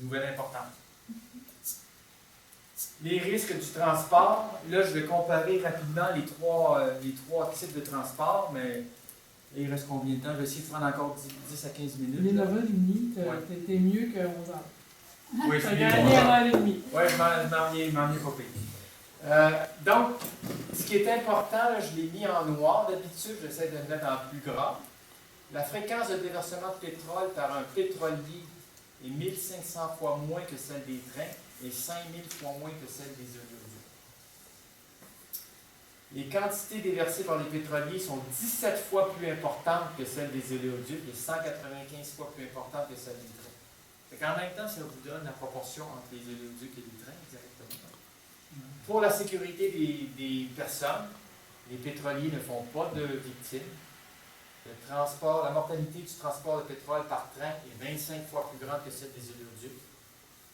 nouvelle importante. Les risques du transport, là je vais comparer rapidement les trois types de transport, mais il reste combien de temps? Je vais essayer de prendre encore 10 à 15 minutes. Les là. 9h30, t'es mieux que 11h. Oui, T'as c'est gagné à 9h30. Oui, je m'en ai coupé. Donc, ce qui est important, là, je l'ai mis en noir. D'habitude, j'essaie de le mettre en plus gras. La fréquence de déversement de pétrole par un pétrolier est 1500 fois moins que celle des trains et 5000 fois moins que celle des oléoducs. Les quantités déversées par les pétroliers sont 17 fois plus importantes que celles des oléoducs et 195 fois plus importantes que celles des trains. Fait qu'en même temps, ça vous donne la proportion entre les oléoducs et les trains, exactement. Pour la sécurité des personnes, les pétroliers ne font pas de victimes. La mortalité du transport de pétrole par train est 25 fois plus grande que celle des oléoducs,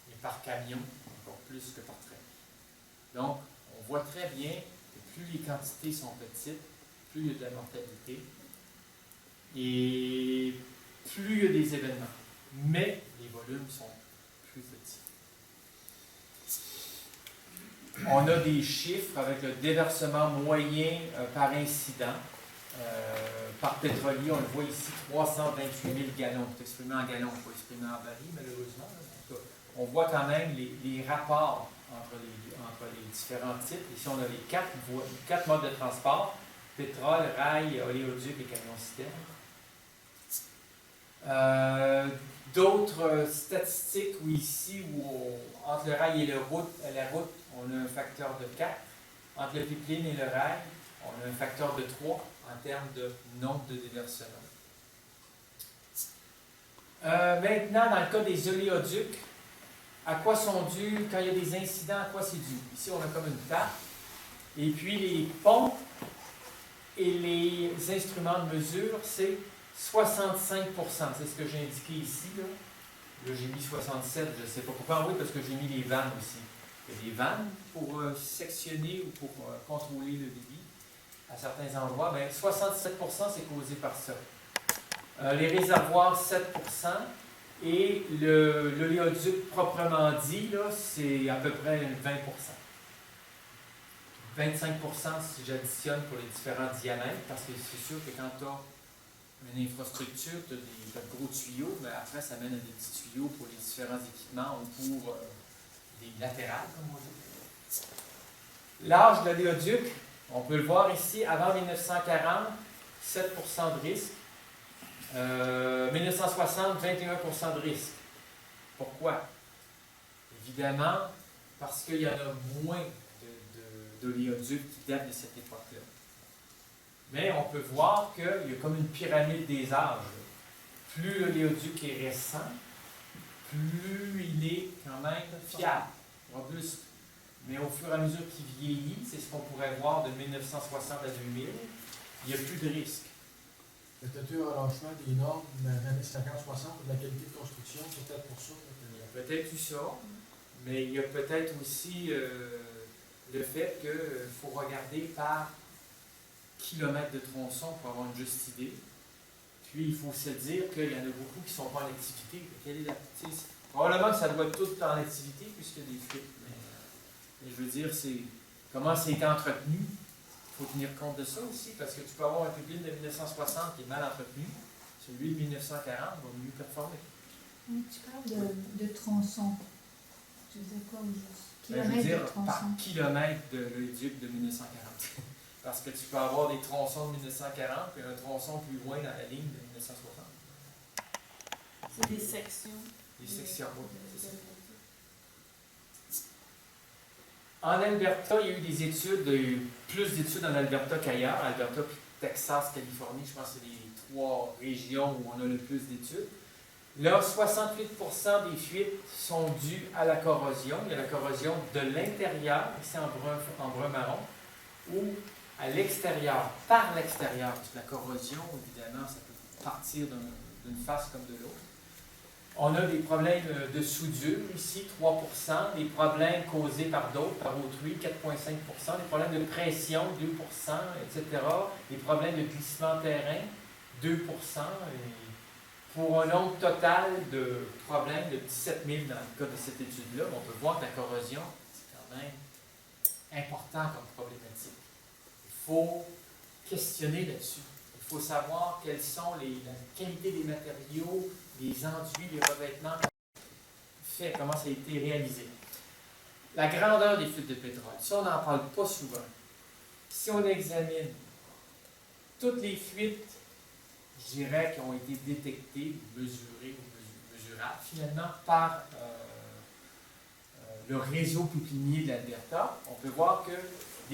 et par camion, encore plus que par train. Donc, on voit très bien que plus les quantités sont petites, plus il y a de la mortalité, et plus il y a des événements. Mais les volumes sont plus petits. On a des chiffres avec le déversement moyen par incident. Par pétrolier, on le voit ici, 328 000 gallons. C'est exprimé en gallons, pas exprimé en barils, malheureusement. On voit quand même les rapports entre les différents types. Ici, on a les quatre modes de transport: pétrole, rail, oléoduc et camion-citerne. D'autres statistiques où ici, entre le rail et la route, on a un facteur de 4. Entre le pipeline et le rail, on a un facteur de 3 en termes de nombre de déversements. Maintenant, dans le cas des oléoducs, à quoi sont dus, quand il y a des incidents, à quoi c'est dû? Ici, on a comme une table. Et puis, les pompes et les instruments de mesure, c'est 65 %. C'est ce que j'ai indiqué ici. Là j'ai mis 67, je ne sais pas pourquoi. Oui, parce que j'ai mis les vannes aussi. Il y a des vannes pour sectionner ou pour contrôler le débit à certains endroits. Bien, 67 % c'est causé par ça. Les réservoirs, 7 % et l'oléoduc proprement dit, là, c'est à peu près 20 %. 25 % si j'additionne pour les différents diamètres, parce que c'est sûr que quand tu as une infrastructure, tu as de gros tuyaux, mais après ça mène à des petits tuyaux pour les différents équipements ou pour des latérales, comme on dit. L'âge de l'oléoduc, on peut le voir ici, avant 1940, 7 % de risque. 1960, 21 % de risque. Pourquoi? Évidemment, parce qu'il y en a moins d'oléoducs qui datent de cette époque-là. Mais on peut voir qu'il y a comme une pyramide des âges. Plus l'oléoduc est récent, plus il est quand même fiable, robuste. Mais au fur et à mesure qu'il vieillit, c'est ce qu'on pourrait voir de 1960 à 2000, il n'y a plus de risque. Peut-être un relâchement des normes des années 50-60 de la qualité de construction, c'est peut-être pour ça. Il y a peut-être eu ça, mais il y a peut-être aussi le fait qu'il faut regarder par kilomètre de tronçon pour avoir une juste idée. Puis il faut se dire qu'il y en a beaucoup qui ne sont pas en activité. Probablement que ça doit être tout en activité puisqu'il y a des fuites. Mais je veux dire, c'est comment c'est entretenu. Il faut tenir compte de ça aussi, parce que tu peux avoir un pipeline de 1960 qui est mal entretenu. Celui de 1940 va mieux performer. Tu parles de tronçons. Tu veux dire quoi au juste? Je veux dire par kilomètre de l'oléoduc de 1940. Parce que tu peux avoir des tronçons de 1940 et un tronçon plus loin dans la ligne de 1960. C'est des sections. Des sections, oui, c'est ça. En Alberta, il y a eu des études, plus d'études en Alberta qu'ailleurs. Alberta, puis Texas, Californie, je pense que c'est les 3 régions où on a le plus d'études. Là, 68 % des fuites sont dues à la corrosion. Il y a la corrosion de l'intérieur, ici en brun marron, ou à l'extérieur, par l'extérieur. Parce que la corrosion, évidemment, ça peut partir d'une face comme de l'autre. On a des problèmes de soudure ici, 3 %, des problèmes causés par d'autres, par autrui, 4,5 %, des problèmes de pression, 2 %, etc. Des problèmes de glissement de terrain, 2 %, et pour un nombre total de problèmes de 17 000 dans le cas de cette étude-là. On peut voir que la corrosion, c'est quand même important comme problématique. Il faut questionner là-dessus. Il faut savoir quelles sont la qualité des matériaux, les enduits, les revêtements, comment ça a été réalisé. La grandeur des fuites de pétrole, ça on n'en parle pas souvent. Si on examine toutes les fuites, je dirais, qui ont été détectées, mesurées ou mesurables, finalement, par le réseau pépinier de l'Alberta, on peut voir que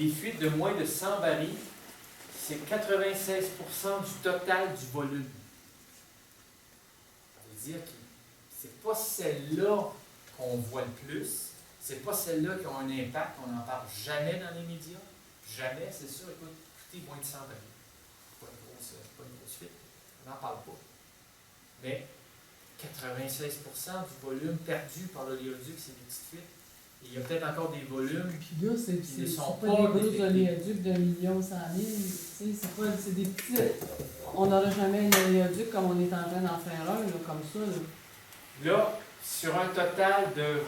des fuites de moins de 100 barils, c'est 96% du total du volume. Ça veut dire que c'est pas celles-là qu'on voit le plus, c'est pas celles-là qui ont un impact, on n'en parle jamais dans les médias, jamais, c'est sûr, écoutez, moins de 100 barils. Pas une grosse fuite, on n'en parle pas. Mais 96% du volume perdu par l'oléoduc, c'est des petites fuites. Et il y a peut-être encore des volumes. Puis là, c'est Ils ne sont pas pas des gros détectés. oléoducs de 1 100 000, c'est des petits. On n'aura jamais un oléoduc comme on est en train d'en faire un, là, comme ça. Là, sur un total de...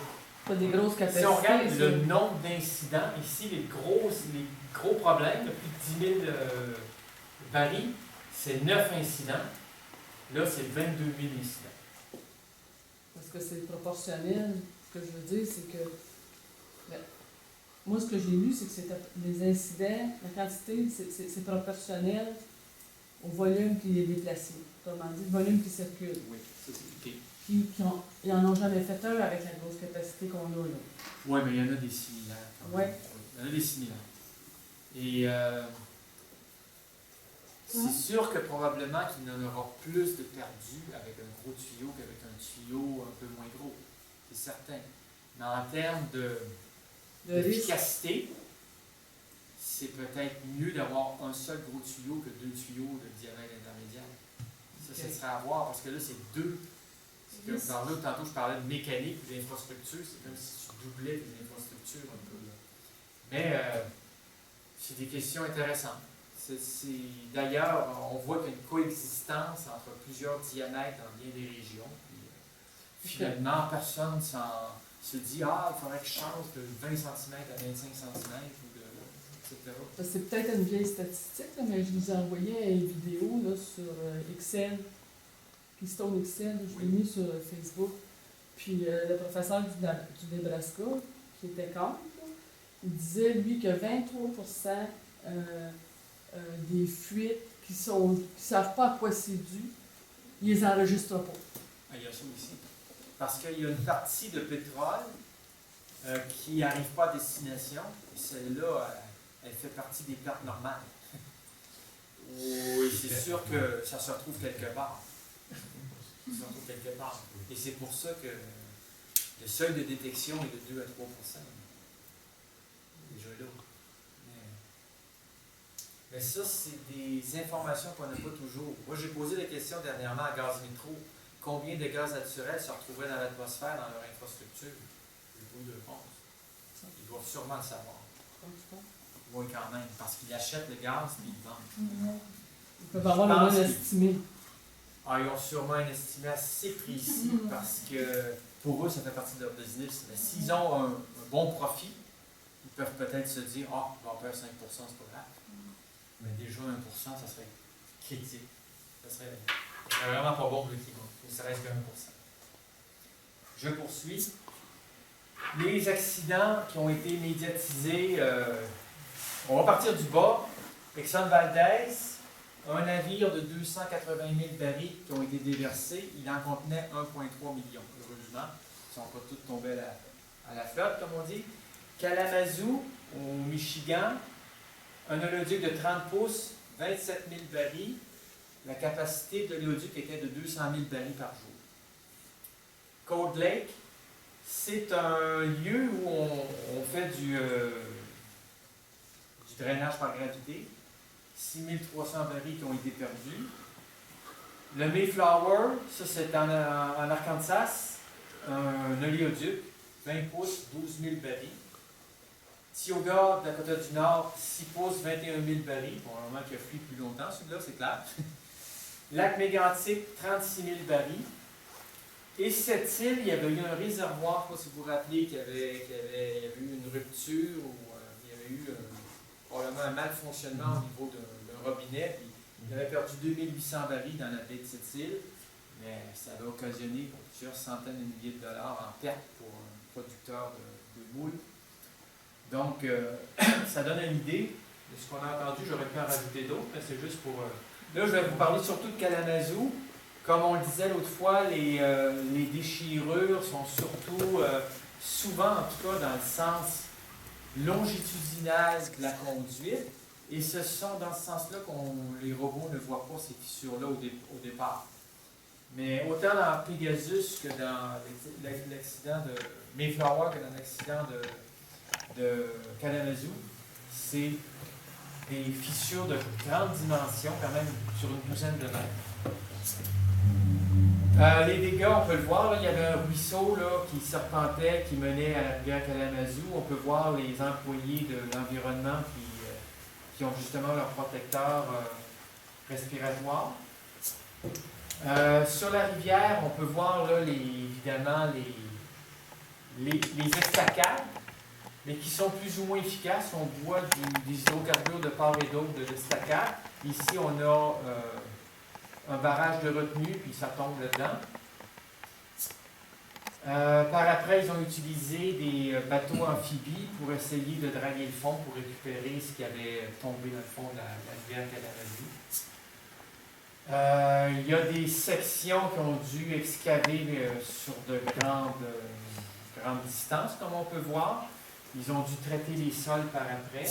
Pas des grosses capacités. Si on regarde ça. le nombre d'incidents, ici, les gros problèmes, plus de 10 000 barils, c'est 9 incidents. Là, c'est 22 000 incidents. Parce que c'est proportionnel. Ce que je veux dire, c'est que ben, moi, ce que j'ai lu, c'est que les incidents, la quantité, c'est proportionnel au volume qui est déplacé. Autrement dit, le volume qui circule. Oui, ça c'est OK. Puis, ils n'en ont jamais fait un avec la grosse capacité qu'on a là. Oui, mais il y en a des similaires. Quand même. Ouais. Il y en a des similaires. Et c'est sûr que probablement qu'il y en aura plus de perdus avec un gros tuyau qu'avec un tuyau un peu moins gros. C'est certain. Mais en termes d'efficacité, c'est peut-être mieux d'avoir un seul gros tuyau que 2 tuyaux de diamètre intermédiaire. Ça, ça serait à voir parce que là, c'est deux. C'est comme dans l'autre, tantôt, je parlais de mécanique ou d'infrastructure. C'est comme si tu doublais tes infrastructures un peu. Là. Mais c'est des questions intéressantes. D'ailleurs, on voit qu'il y a une coexistence entre plusieurs diamètres dans bien des régions. Puis, finalement, personne se dit ah, il faudrait que je change de 20 cm à 25 cm, etc. C'est peut-être une vieille statistique, là, mais je vous ai envoyé une vidéo là, sur Excel, Keystone Excel, je l'ai mis sur Facebook. Puis le professeur du Nebraska, qui était contre, là, il disait, lui, que 23% des fuites qui ne savent pas à quoi c'est dû, ils les enregistrent pas. Ah, il y a ça aussi. Parce qu'il y a une partie de pétrole qui n'arrive pas à destination, et celle-là, elle fait partie des pertes normales. Oui, c'est sûr que ça se retrouve quelque part. Ça se retrouve quelque part. Et c'est pour ça que le seuil de détection est de 2 à 3%. Déjà là. Mais ça, c'est des informations qu'on n'a pas toujours. Moi, j'ai posé la question dernièrement à Gaz Métro. Combien de gaz naturels se retrouveraient dans l'atmosphère, dans leur infrastructure? J'ai pas eu de réponse. Ils doivent sûrement le savoir. Oui, quand même, parce qu'ils achètent le gaz et ils le vendent. Ils peuvent avoir le moins estimé. Ah, ils ont sûrement un estimé assez précis parce que pour eux, ça fait partie de leur business. Mais s'ils ont un bon profit, ils peuvent peut-être se dire ah, on va perdre 5%, c'est pas grave. Mais déjà 1%, ça serait critique. Ça serait vraiment pas bon pour le climat. Il ne reste que 1%. Je poursuis. Les accidents qui ont été médiatisés, on va partir du bas. Exxon Valdez, un navire de 280 000 barils qui ont été déversés, il en contenait 1,3 million. Heureusement, ils ne sont pas tous tombés à la flotte, comme on dit. Kalamazoo, au Michigan, un oléoduc de 30 pouces, 27 000 barils. La capacité de l'oléoduc était de 200 000 barils par jour. Cold Lake, c'est un lieu où on fait du drainage par gravité. 6300 barils qui ont été perdus. Le Mayflower, ça c'est en Arkansas, un oléoduc, 20 pouces, 12 000 barils. Tioga, Dakota du Nord, 6 pouces, 21 000 barils. Probablement qu'il a fui plus longtemps, celui-là, c'est clair. Lac Mégantic, 36 000 barils. Et cette île, il y avait eu un réservoir, je ne sais pas si vous vous rappelez, qu'il y avait eu une rupture ou il y avait eu probablement un malfonctionnement au niveau d'un robinet. Puis il avait perdu 2800 barils dans la baie de cette île, mais ça avait occasionné plusieurs centaines de milliers de dollars en perte pour un producteur de moules. Donc, ça donne une idée de ce qu'on a entendu. J'aurais pu en rajouter d'autres, mais c'est juste pour... Là, je vais vous parler surtout de Kalamazoo. Comme on le disait l'autre fois, les déchirures sont surtout, souvent en tout cas, dans le sens longitudinal de la conduite. Et ce sont dans ce sens-là que les robots ne voient pas ces fissures-là au départ. Mais autant dans Pegasus que dans l'accident de Mayflower que dans l'accident de Kalamazoo, c'est des fissures de grande dimension, quand même sur une douzaine de mètres. Les dégâts, on peut le voir, là, il y avait un ruisseau là, qui serpentait, qui menait à la rivière Kalamazoo. On peut voir les employés de l'environnement qui ont justement leur protecteur respiratoire. Sur la rivière, on peut voir là, évidemment les estacades, mais qui sont plus ou moins efficaces. On voit des hydrocarbures de part et d'autre de l'estacade. Ici, on a un barrage de retenue, puis ça tombe là-dedans. Par après, ils ont utilisé des bateaux amphibies pour essayer de draguer le fond, pour récupérer ce qui avait tombé dans le fond de la rivière Kalamazoo. Il y a des sections qui ont dû excaver sur de grandes distances, comme on peut voir. Ils ont dû traiter les sols par après.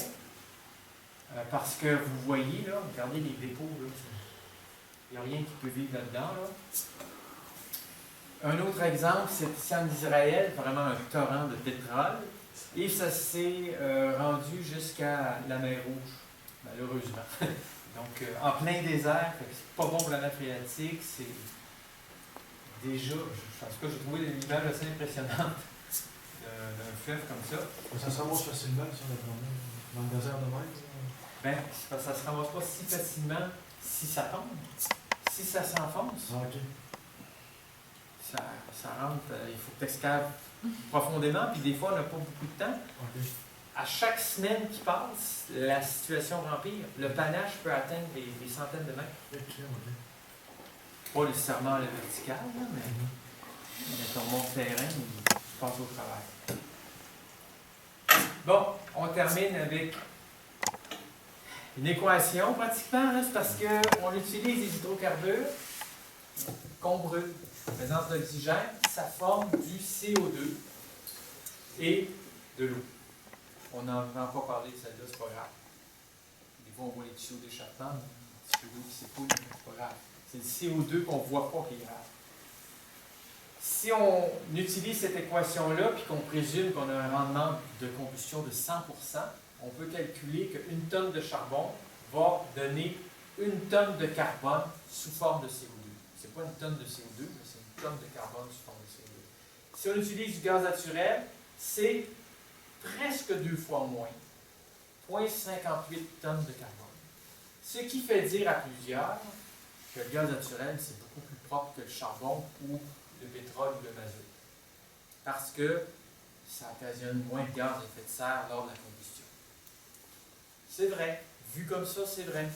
Parce que vous voyez, là, regardez les dépôts, là, il n'y a rien qui peut vivre là-dedans. Là. Un autre exemple, c'est ici en Israël, vraiment un torrent de pétrole. Et ça s'est rendu jusqu'à la mer Rouge, malheureusement. Donc, en plein désert, c'est pas bon pour la nappe phréatique. C'est déjà, je pense que j'ai trouvé l'image assez impressionnante d'un fleuve comme ça. Ça se ramasse facilement, si on est dans le désert de même. Ben, ça ne se ramasse pas si facilement si ça tombe. Si ça s'enfonce, Ah, ok. ça rentre, il faut que tu excaves profondément, puis des fois, on n'a pas beaucoup de temps. Ok. À chaque semaine qui passe, la situation empire. Le panache peut atteindre des centaines de mètres. Ok, ok. Pas nécessairement à la verticale, là, mais ton monte terrain, il passe au travail. Bon, on termine avec une équation pratiquement, là, c'est parce qu'on utilise les hydrocarbures qu'on brûle. En présence d'oxygène, ça forme du CO2 et de l'eau. On n'en a pas parlé de celle-là, c'est pas grave. Des fois, on voit les tuyaux d'échappement, un petit peu d'eau qui s'écoule, mais c'est pas grave. C'est le CO2 qu'on ne voit pas qui est grave. Si on utilise cette équation-là, puis qu'on présume qu'on a un rendement de combustion de 100%, on peut calculer qu'une tonne de charbon va donner une tonne de carbone sous forme de CO2. Ce n'est pas une tonne de CO2, mais c'est une tonne de carbone sous forme de CO2. Si on utilise du gaz naturel, c'est presque 2 fois moins, 0,58 tonnes de carbone. Ce qui fait dire à plusieurs que le gaz naturel, c'est beaucoup plus propre que le charbon ou le pétrole ou le mazout. Parce que ça occasionne moins de gaz à effet de serre lors de la combustion. C'est vrai. Vu comme ça, c'est vrai.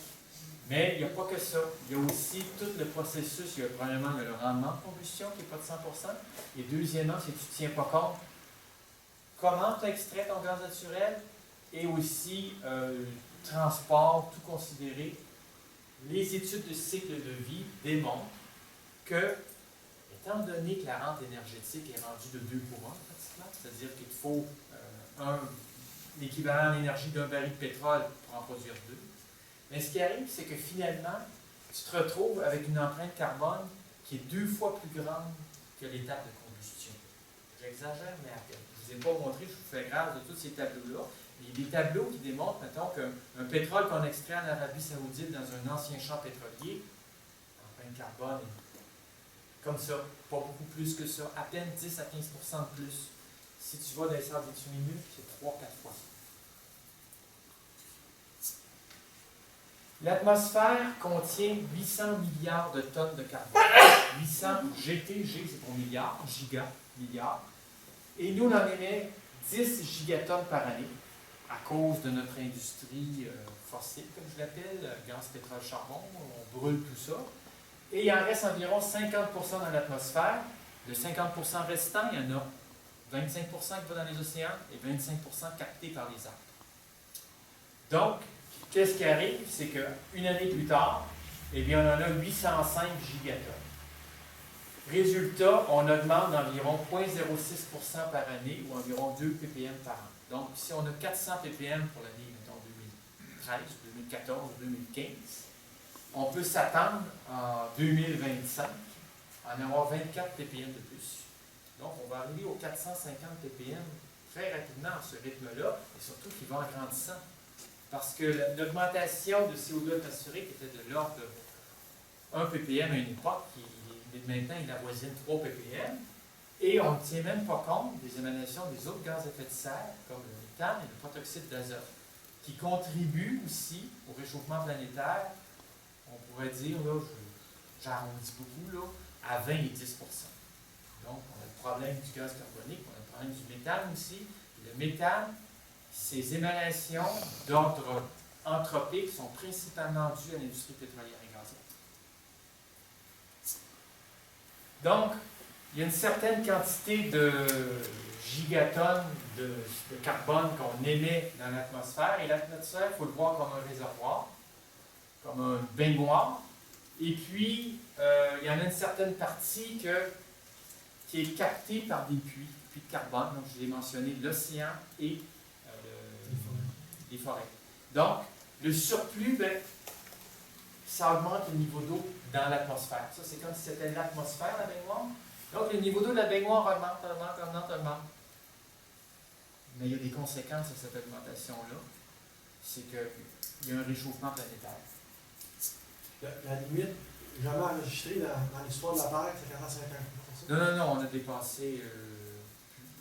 Mais il n'y a pas que ça. Il y a aussi tout le processus. Il y a premièrement le rendement de combustion qui n'est pas de 100%. Et deuxièmement, si tu ne tiens pas compte, comment tu extrais ton gaz naturel et aussi transport, tout considéré. Les études de cycle de vie démontrent que, étant donné que la rente énergétique est rendue de 2 pour 1, pratiquement, c'est-à-dire qu'il te faut l'équivalent en énergie d'un baril de pétrole pour en produire 2, mais ce qui arrive, c'est que finalement, tu te retrouves avec une empreinte carbone qui est 2 fois plus grande que l'étape de combustion. J'exagère, mais à peine. Je ne vous ai pas montré, je vous fais grâce de tous ces tableaux-là. Il y a des tableaux qui démontrent, mettons, qu'un pétrole qu'on extrait en Arabie Saoudite dans un ancien champ pétrolier, l'empreinte carbone est comme ça, pas beaucoup plus que ça, à peine 10 à 15% de plus. Si tu vas dans les sables bitumineux, c'est 3-4 fois ça. L'atmosphère contient 800 milliards de tonnes de carbone. 800 GT, G c'est pour milliard, giga, milliard. Et nous, on en émet 10 gigatonnes par année à cause de notre industrie fossile, comme je l'appelle, gaz, pétrole, charbon, on brûle tout ça. Et il en reste environ 50% dans l'atmosphère. Le 50% restant, il y en a 25% qui va dans les océans et 25% capté par les arbres. Donc, qu'est-ce qui arrive? C'est qu'une année plus tard, eh bien, on en a 805 gigatonnes. Résultat, on augmente d'environ 0,06% par année ou environ 2 ppm par an. Donc, si on a 400 ppm pour l'année, mettons, 2013, 2014, 2015, on peut s'attendre en 2025 à en avoir 24 ppm de plus. Donc, on va arriver aux 450 ppm très rapidement à ce rythme-là, et surtout qu'il va en grandissant. Parce que l'augmentation de CO2 atmosphérique était de l'ordre de 1 ppm à une époque, maintenant il avoisine 3 ppm, et on ne tient même pas compte des émanations des autres gaz à effet de serre, comme le méthane et le protoxyde d'azote, qui contribuent aussi au réchauffement planétaire, on pourrait dire, là, j'arrondis beaucoup, là, à 20 et 10%. Donc, on a le problème du gaz carbonique, on a le problème du méthane aussi. Et le méthane, ces émanations d'ordre anthropique sont principalement dues à l'industrie pétrolière et gazière. Donc, il y a une certaine quantité de gigatonnes de carbone qu'on émet dans l'atmosphère, et l'atmosphère, il faut le voir comme un réservoir, comme un baignoire, et puis il y en a une certaine partie qui est captée par des puits de carbone, donc je l'ai mentionné, l'océan et les forêts. Donc, le surplus, ça augmente le niveau d'eau dans l'atmosphère. Ça, c'est comme si c'était l'atmosphère, la baignoire. Donc, le niveau d'eau de la baignoire augmente. Mais il y a des conséquences à cette augmentation-là. C'est qu'il y a un réchauffement planétaire. La limite jamais enregistrée dans l'histoire de la Terre, c'est 450 %. Non, on a dépassé,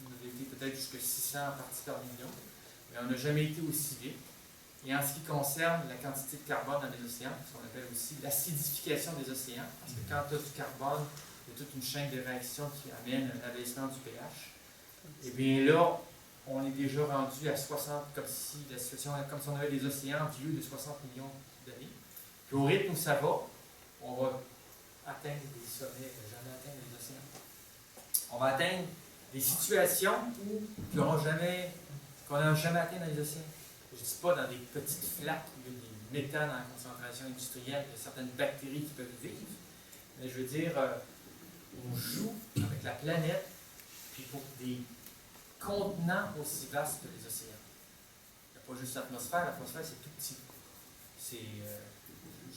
on a été peut-être jusqu'à 600 parties par million, mais on n'a jamais été aussi vite. Et en ce qui concerne la quantité de carbone dans les océans, ce qu'on appelle aussi l'acidification des océans, parce que quand tu as du carbone, il y a toute une chaîne de réactions qui amène un abaissement du pH. Et bien là, on est déjà rendu à 60, comme si la situation, comme si on avait des océans vieux de 60 millions d'années. Puis au rythme où ça va, on va atteindre des sommets jamais atteints les océans. On va atteindre des situations qu'on n'a jamais atteint dans les océans. Je ne dis pas dans des petites flaques où il y a des méthanes en concentration industrielle, il y a certaines bactéries qui peuvent vivre, mais je veux dire, on joue avec la planète, puis pour des contenants aussi vastes que les océans. Il n'y a pas juste l'atmosphère c'est tout petit.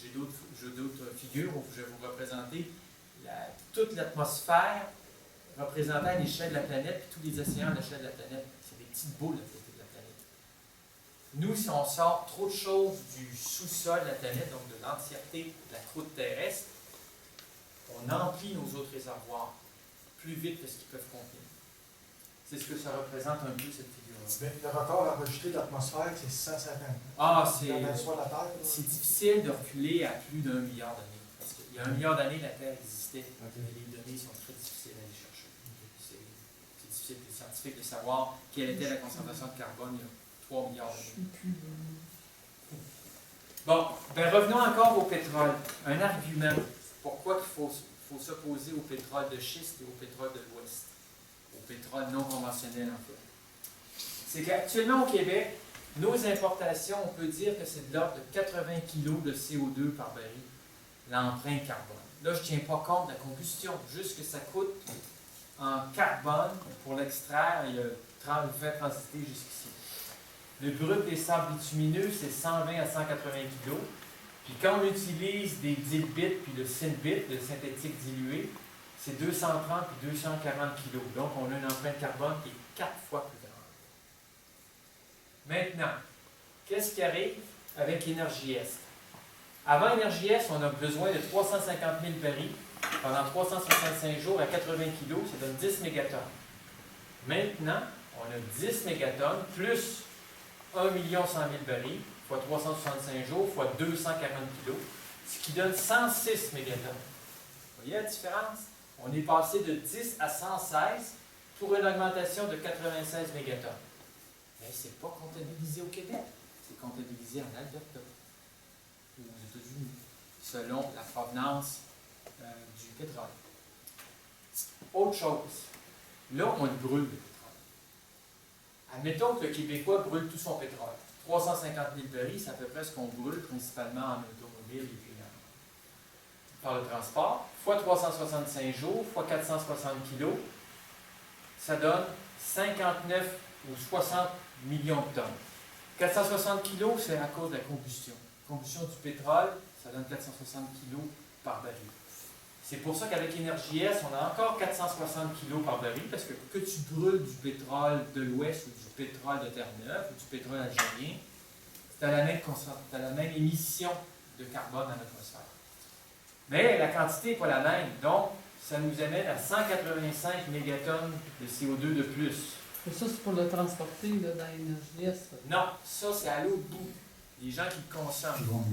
J'ai d'autres figures où je vais vous représenter toute l'atmosphère représentée à l'échelle de la planète, puis tous les océans à l'échelle de la planète. C'est des petites boules à côté de la planète. Nous, si on sort trop de choses du sous-sol de la planète, donc de l'entièreté de la croûte terrestre, on emplit nos autres réservoirs plus vite que ce qu'ils peuvent contenir. C'est ce que ça représente un peu, cette figure-là. Le record enregistré de l'atmosphère, c'est 150. C'est difficile de reculer à plus d'1 milliard d'années. Parce qu'il y a 1 milliard d'années, la Terre existait. Okay. Mais les données sont très difficiles à aller chercher. C'est difficile pour les scientifiques de savoir quelle était la concentration de carbone il y a 3 milliards d'années. Bon, revenons encore au pétrole. Un argument. Pourquoi il faut s'opposer au pétrole de schiste et au pétrole de l'Ouest? Au pétrole non conventionnel, en fait. C'est qu'actuellement au Québec, nos importations, on peut dire que c'est de l'ordre de 80 kg de CO2 par baril, l'empreinte carbone. Là, je ne tiens pas compte de la combustion, juste que ça coûte en carbone pour l'extraire et le faire transiter jusqu'ici. Le brut des sables bitumineux, c'est 120 à 180 kg. Puis quand on utilise des dilbit puis le synbit, le synthétique dilué, c'est 230 puis 240 kg. Donc, on a une empreinte carbone qui est 4 fois plus grande. Maintenant, qu'est-ce qui arrive avec Énergie Est? Avant Énergie Est, on a besoin de 350 000 barils pendant 365 jours à 80 kg, ça donne 10 mégatonnes. Maintenant, on a 10 mégatonnes plus 1 100 000 barils. Il fois 365 jours, fois 240 kg, ce qui donne 106 mégatonnes. Vous voyez la différence? On est passé de 10 à 116 pour une augmentation de 96 mégatonnes. Mais ce n'est pas comptabilisé au Québec, c'est comptabilisé en Alberta, ou aux États-Unis, selon la provenance du pétrole. Autre chose, là, on le brûle, le pétrole. Admettons que le Québécois brûle tout son pétrole. 350 000 barils, c'est à peu près ce qu'on brûle, principalement en automobile et puis par le transport. Fois 365 jours, fois 460 kilos, ça donne 59 ou 60 millions de tonnes. 460 kilos, c'est à cause de la combustion. La combustion du pétrole, ça donne 460 kilos par baril. C'est pour ça qu'avec EnergyS, on a encore 460 kg par baril, parce que tu brûles du pétrole de l'Ouest ou du pétrole de Terre-Neuve ou du pétrole algérien, tu as la même émission de carbone dans l'atmosphère. Mais la quantité n'est pas la même, donc ça nous amène à 185 mégatonnes de CO2 de plus. Et ça, c'est pour le transporter là, dans EnergyS. Non, ça c'est à l'autre bout. Les gens qui le consomment.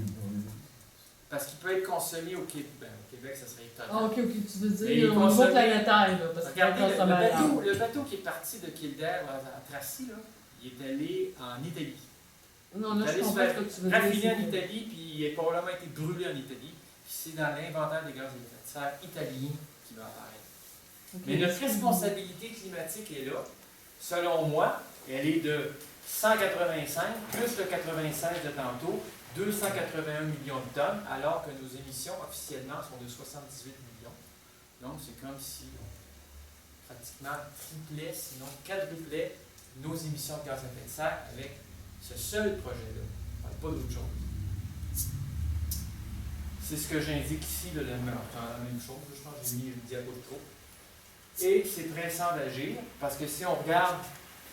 Parce qu'il peut être consommé au Québec. Ben, au Québec, ça serait étonnant. Ah, ok, tu veux Mais il est dire au niveau consommé. planétaire, là, parce Regardez, que le bateau qui est parti de Kildare à Tracy, là, il est allé en Italie. Non, Il là, est je allé se comprends ce faire que tu veux dire. raffiner en c'est que- Italie, puis il a probablement été brûlé en Italie. Puis c'est dans l'inventaire des gaz à effet de serre italien qui va apparaître. Ok. Mais notre responsabilité climatique est là. Selon moi, elle est de 185 plus le 96 de tantôt, 281 millions de tonnes, alors que nos émissions officiellement sont de 78 millions. Donc, c'est comme si on pratiquement triplait, sinon quadruplait nos émissions de gaz à effet de serre avec ce seul projet-là. On ne parle pas d'autre chose. C'est ce que j'indique ici, la même chose. Je pense que j'ai mis une diapo de trop. Et c'est pressant d'agir, parce que si on regarde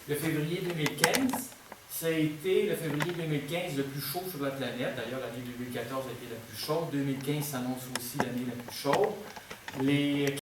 le février 2015, ça a été le février 2015 le plus chaud sur la planète. D'ailleurs, l'année 2014 a été la plus chaude. 2015 s'annonce aussi l'année la plus chaude. Les